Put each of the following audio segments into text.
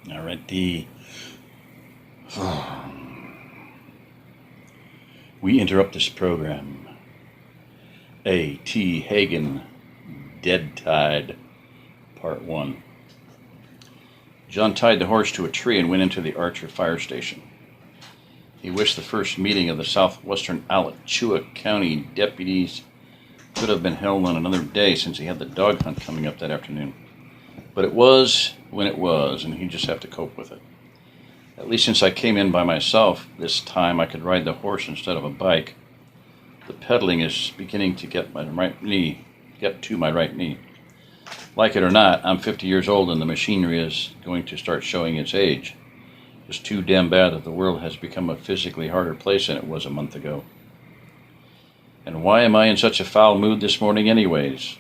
All right, we interrupt this program. A.T. Hagan, Dead Tide, Part 1. John tied the horse to a tree and went into the Archer fire station. He wished the first meeting of the southwestern Alachua County deputies could have been held on another day, since he had the dog hunt coming up that afternoon. But it was when it was, and he'd just have to cope with it. At least since I came in by myself this time, I could ride the horse instead of a bike. The pedaling is beginning to get to my right knee. Like it or not, I'm 50 years old and the machinery is going to start showing its age. It's too damn bad that the world has become a physically harder place than it was a month ago. And why am I in such a foul mood this morning anyways?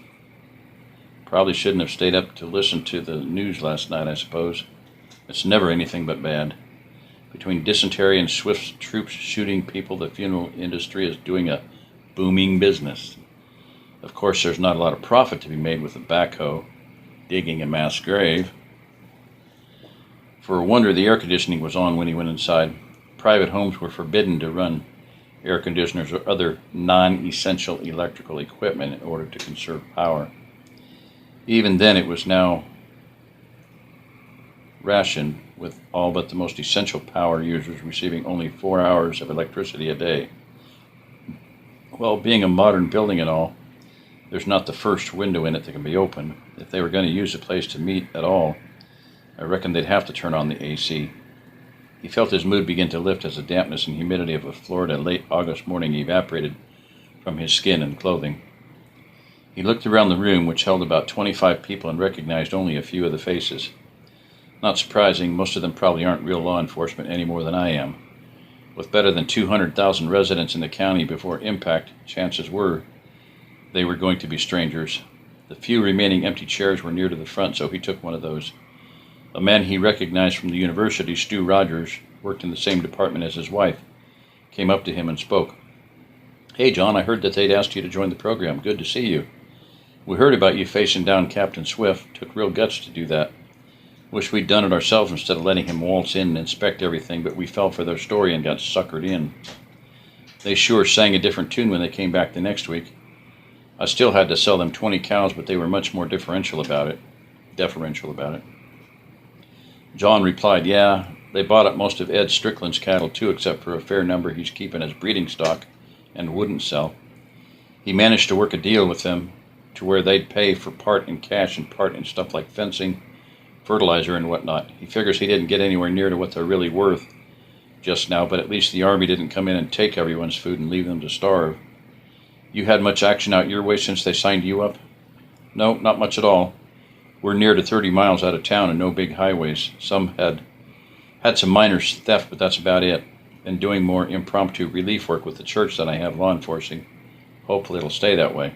Probably shouldn't have stayed up to listen to the news last night, I suppose. It's never anything but bad. Between dysentery and Swift's troops shooting people, the funeral industry is doing a booming business. Of course, there's not a lot of profit to be made with a backhoe digging a mass grave. For a wonder, the air conditioning was on when he went inside. Private homes were forbidden to run air conditioners or other non-essential electrical equipment in order to conserve power. Even then, it was now rationed, with all but the most essential power users receiving only 4 hours of electricity a day. Well, being a modern building and all, there's not the first window in it that can be opened. If they were going to use the place to meet at all, I reckon they'd have to turn on the AC. He felt his mood begin to lift as the dampness and humidity of a Florida late August morning evaporated from his skin and clothing. He looked around the room, which held about 25 people, and recognized only a few of the faces. Not surprising, most of them probably aren't real law enforcement any more than I am. With better than 200,000 residents in the county before impact, chances were they were going to be strangers. The few remaining empty chairs were near to the front, so he took one of those. A man he recognized from the university, Stu Rogers, worked in the same department as his wife, came up to him and spoke. "Hey, John, I heard that they'd asked you to join the program. Good to see you. We heard about you facing down Captain Swift. Took real guts to do that. Wish we'd done it ourselves instead of letting him waltz in and inspect everything, but we fell for their story and got suckered in. They sure sang a different tune when they came back the next week. I still had to sell them 20 cows, but they were much more deferential about it. John replied, "Yeah, they bought up most of Ed Strickland's cattle too, except for a fair number he's keeping as breeding stock and wouldn't sell. He managed to work a deal with them to where they'd pay for part in cash and part in stuff like fencing, fertilizer, and whatnot. He figures he didn't get anywhere near to what they're really worth just now, but at least the Army didn't come in and take everyone's food and leave them to starve. You had much action out your way since they signed you up?" "No, not much at all. We're near to 30 miles out of town and no big highways. Some had some minor theft, but that's about it. Been doing more impromptu relief work with the church than I have law enforcing. Hopefully it'll stay that way."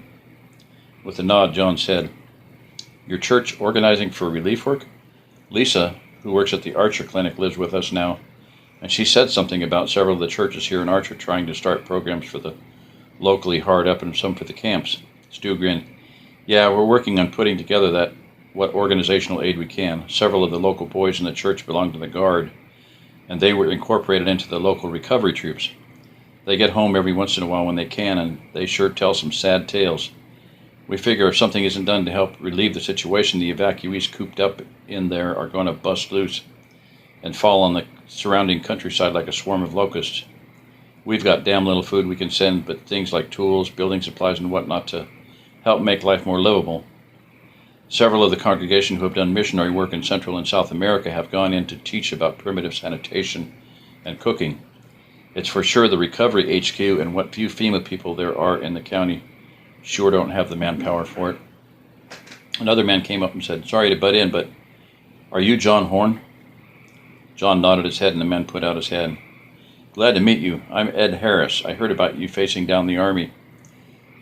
With a nod, John said, "Your church organizing for relief work? Lisa, who works at the Archer Clinic, lives with us now, and she said something about several of the churches here in Archer trying to start programs for the locally hard up and some for the camps." Stu grinned. "Yeah, we're working on putting together what organizational aid we can. Several of the local boys in the church belong to the Guard, and they were incorporated into the local recovery troops. They get home every once in a while when they can, and they sure tell some sad tales. We figure if something isn't done to help relieve the situation, the evacuees cooped up in there are going to bust loose and fall on the surrounding countryside like a swarm of locusts. We've got damn little food we can send, but things like tools, building supplies, and whatnot to help make life more livable. Several of the congregation who have done missionary work in Central and South America have gone in to teach about primitive sanitation and cooking. It's for sure the recovery HQ, and what few FEMA people there are in the county sure don't have the manpower for it." Another man came up and said, "Sorry to butt in, but are you John Horn?" John nodded his head, and the man put out his hand. "Glad to meet you. I'm Ed Harris. I heard about you facing down the Army.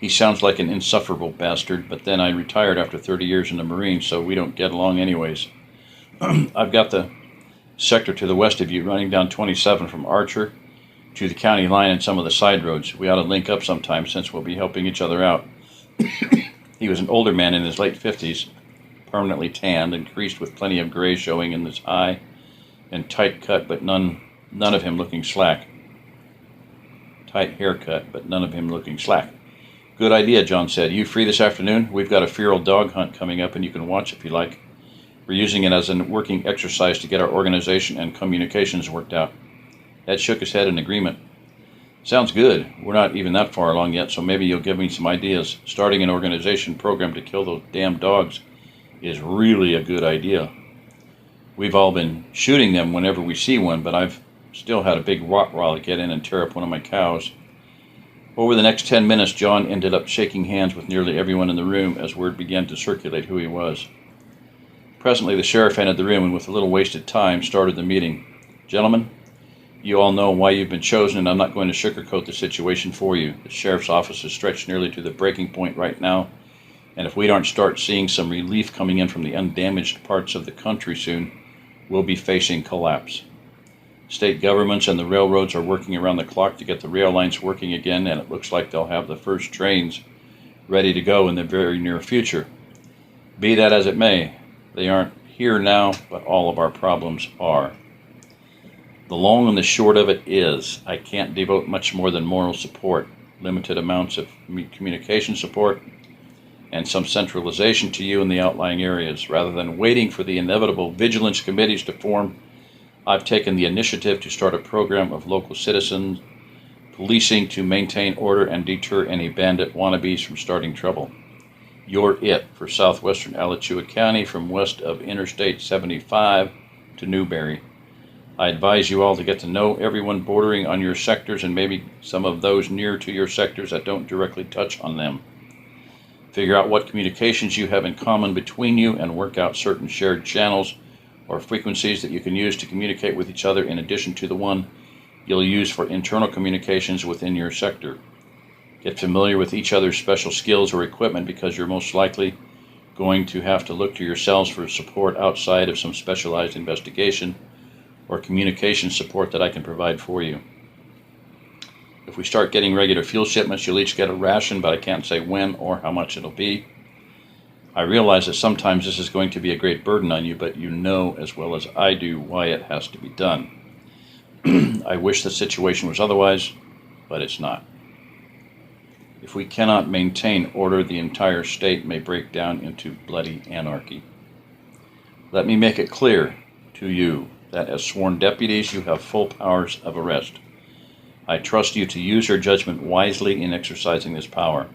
He sounds like an insufferable bastard, but then I retired after 30 years in the Marines, so we don't get along anyways. I've got the sector to the west of you running down 27 from Archer to the county line and some of the side roads. We ought to link up sometime since we'll be helping each other out." He was an older man in his late 50s, permanently tanned and creased with plenty of gray showing in his eye and tight cut, but none of him looking slack. Tight haircut, but none of him looking slack. Good idea, John said. You free this afternoon? We've got a feral dog hunt coming up, and you can watch if you like. We're using it as a working exercise to get our organization and communications worked out. Ed shook his head in agreement. Sounds good. We're not even that far along yet, so maybe you'll give me some ideas. Starting an organization program to kill those damn dogs is really a good idea. We've all been shooting them whenever we see one, but I've still had a big rottweiler get in and tear up one of my cows. Over the next 10 minutes, John ended up shaking hands with nearly everyone in the room as word began to circulate who he was. Presently, the sheriff entered the room and, with a little wasted time, started the meeting. Gentlemen, you all know why you've been chosen, and I'm not going to sugarcoat the situation for you. The sheriff's office is stretched nearly to the breaking point right now, and if we don't start seeing some relief coming in from the undamaged parts of the country soon, we'll be facing collapse. State governments and the railroads are working around the clock to get the rail lines working again, and it looks like they'll have the first trains ready to go in the very near future. Be that as it may, they aren't here now, but all of our problems are. The long and the short of it is, I can't devote much more than moral support, limited amounts of communication support, and some centralization to you in the outlying areas. Rather than waiting for the inevitable vigilance committees to form, I've taken the initiative to start a program of local citizens policing to maintain order and deter any bandit wannabes from starting trouble. You're it for southwestern Alachua County from west of Interstate 75 to Newberry. I advise you all to get to know everyone bordering on your sectors and maybe some of those near to your sectors that don't directly touch on them. Figure out what communications you have in common between you and work out certain shared channels or frequencies that you can use to communicate with each other in addition to the one you'll use for internal communications within your sector. Get familiar with each other's special skills or equipment because you're most likely going to have to look to yourselves for support outside of some specialized investigation or communication support that I can provide for you. If we start getting regular fuel shipments, you'll each get a ration, but I can't say when or how much it'll be. I realize that sometimes this is going to be a great burden on you, but you know as well as I do why it has to be done. I wish the situation was otherwise, but it's not. If we cannot maintain order, the entire state may break down into bloody anarchy. Let me make it clear to you that as sworn deputies, you have full powers of arrest. I trust you to use your judgment wisely in exercising this power.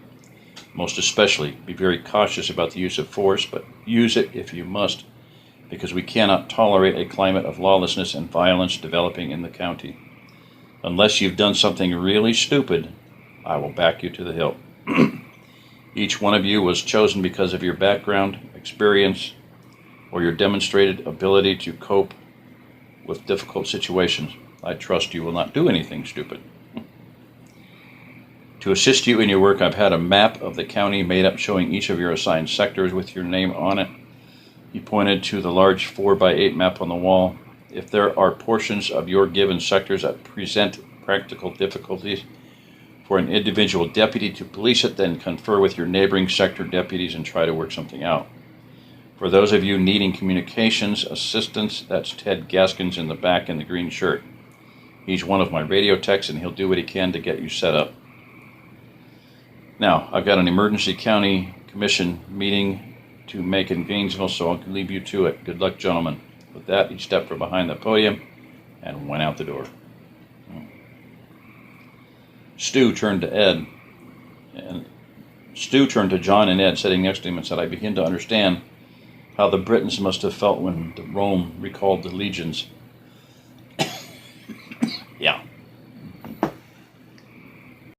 Most especially, be very cautious about the use of force, but use it if you must, because we cannot tolerate a climate of lawlessness and violence developing in the county. Unless you've done something really stupid, I will back you to the hilt. Each one of you was chosen because of your background, experience, or your demonstrated ability to cope with difficult situations. I trust you will not do anything stupid. To assist you in your work, I've had a map of the county made up showing each of your assigned sectors with your name on it. He pointed to the large 4x8 map on the wall. If there are portions of your given sectors that present practical difficulties for an individual deputy to police it, then confer with your neighboring sector deputies and try to work something out. For those of you needing communications assistance, that's Ted Gaskins in the back in the green shirt. He's one of my radio techs, and he'll do what he can to get you set up. Now, I've got an emergency county commission meeting to make in Gainesville, so I'll leave you to it. Good luck, gentlemen. With that, he stepped from behind the podium and went out the door. Stu turned to John and Ed sitting next to him and said, I begin to understand how the Britons must have felt when Rome recalled the legions.